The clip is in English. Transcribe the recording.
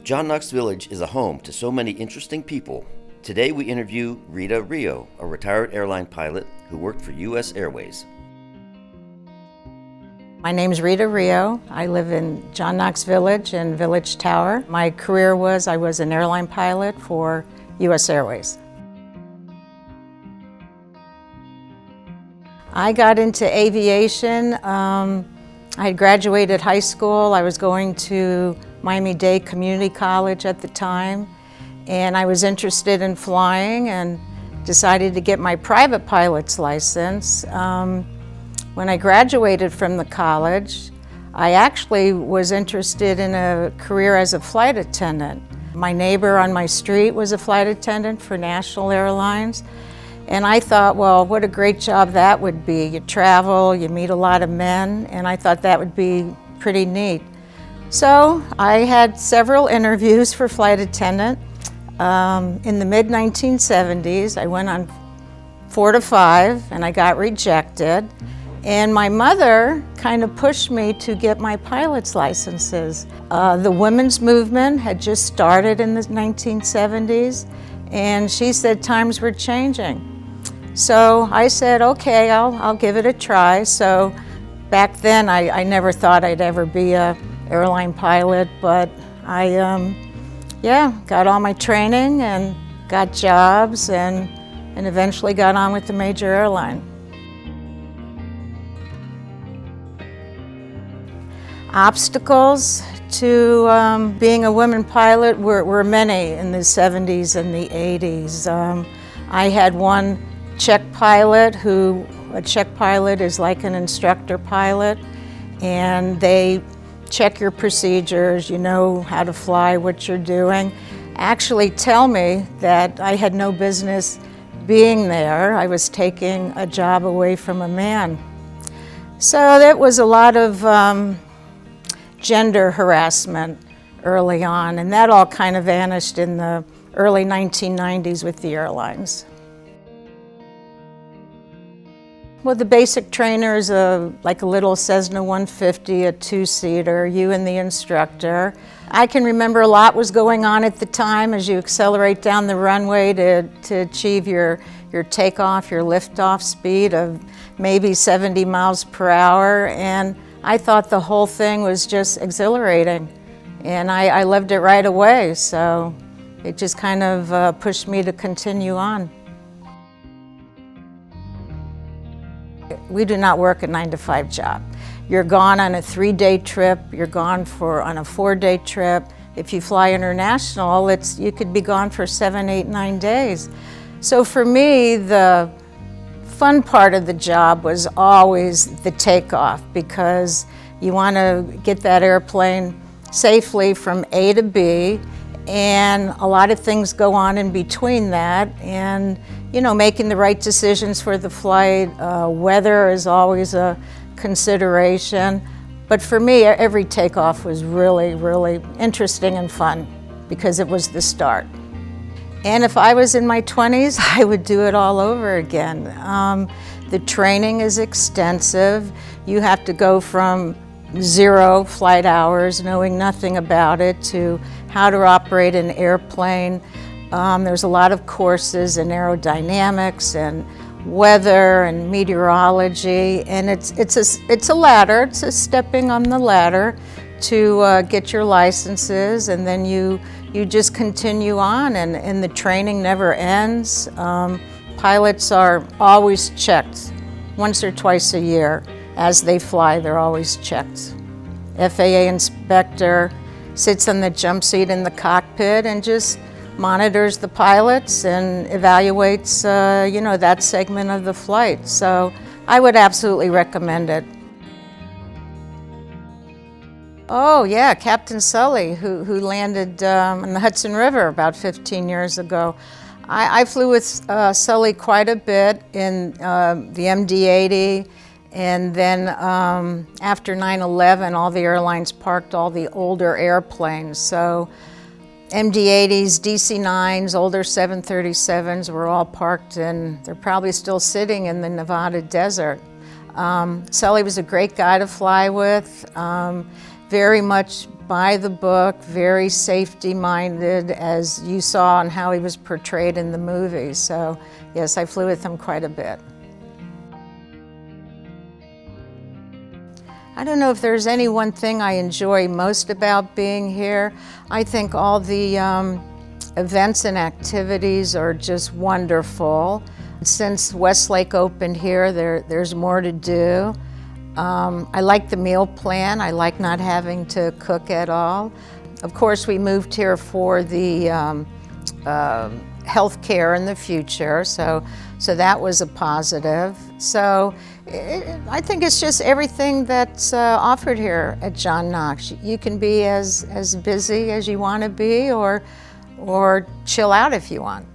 John Knox Village is a home to so many interesting people. Today we interview Rita Rio, a retired airline pilot who worked for U.S. Airways. My name's Rita Rio. I live in John Knox Village in Village Tower. My career was I was an airline pilot for U.S. Airways. I got into aviation. I had graduated high school. I was going to Miami-Dade Community College at the time, and I was interested in flying and decided to get my private pilot's license. When I graduated from the college, I actually was interested in a career as a flight attendant. My neighbor on my street was a flight attendant for National Airlines, and I thought, well, what a great job that would be. You travel, you meet a lot of men, and I thought that would be pretty neat. So I had several interviews for flight attendant. In the mid-1970s, I went on 4 to 5, and I got rejected. And my mother kind of pushed me to get my pilot's licenses. The women's movement had just started in the 1970s, and she said times were changing. So I said, okay, I'll give it a try. So back then, I never thought I'd ever be a airline pilot, but I got all my training and got jobs and eventually got on with the major airline. Obstacles to being a woman pilot were many in the 70s and the 80s. I had one check pilot a check pilot is like an instructor pilot, and they check your procedures, you know how to fly, what you're doing. Actually tell me that I had no business being there. I was taking a job away from a man. So that was a lot of gender harassment early on, and that all kind of vanished in the early 1990s with the airlines. Well, the basic trainer is like a little Cessna 150, a 2-seater, you and the instructor. I can remember a lot was going on at the time as you accelerate down the runway to achieve your takeoff, your liftoff speed of maybe 70 miles per hour, and I thought the whole thing was just exhilarating, and I loved it right away, so it just kind of pushed me to continue on. We do not work a 9-to-5 job. You're gone on a 3-day trip, you're gone on a 4-day trip. If you fly international, you could be gone for 7, 8, 9 days. So for me, the fun part of the job was always the takeoff, because you want to get that airplane safely from A to B, and a lot of things go on in between that, and making the right decisions for the flight. Weather is always a consideration, but for me, every takeoff was really, really interesting and fun because it was the start. And if I was in my 20s, I would do it all over again. The training is extensive. You have to go from 0 flight hours, knowing nothing about it, to how to operate an airplane. There's a lot of courses in aerodynamics and weather and meteorology, and it's a ladder. It's a stepping on the ladder to get your licenses, and then you just continue on, and the training never ends. Pilots are always checked once or twice a year. As they fly, they're always checked. FAA inspector sits on the jump seat in the cockpit and just monitors the pilots and evaluates that segment of the flight. So I would absolutely recommend it. Oh yeah, Captain Sully, who landed in the Hudson River about 15 years ago. I flew with Sully quite a bit in the MD-80, and then after 9/11, all the airlines parked all the older airplanes. So MD-80s, DC-9s, older 737s were all parked, and they're probably still sitting in the Nevada desert. Sully was a great guy to fly with, very much by the book, very safety-minded, as you saw and how he was portrayed in the movie. So yes, I flew with him quite a bit. I don't know if there's any one thing I enjoy most about being here. I think all the events and activities are just wonderful. Since Westlake opened here, there's more to do. I like the meal plan. I like not having to cook at all. Of course, we moved here for the health care in the future, so that was a positive. So I think it's just everything that's offered here at John Knox. You can be as busy as you want to be, or chill out if you want.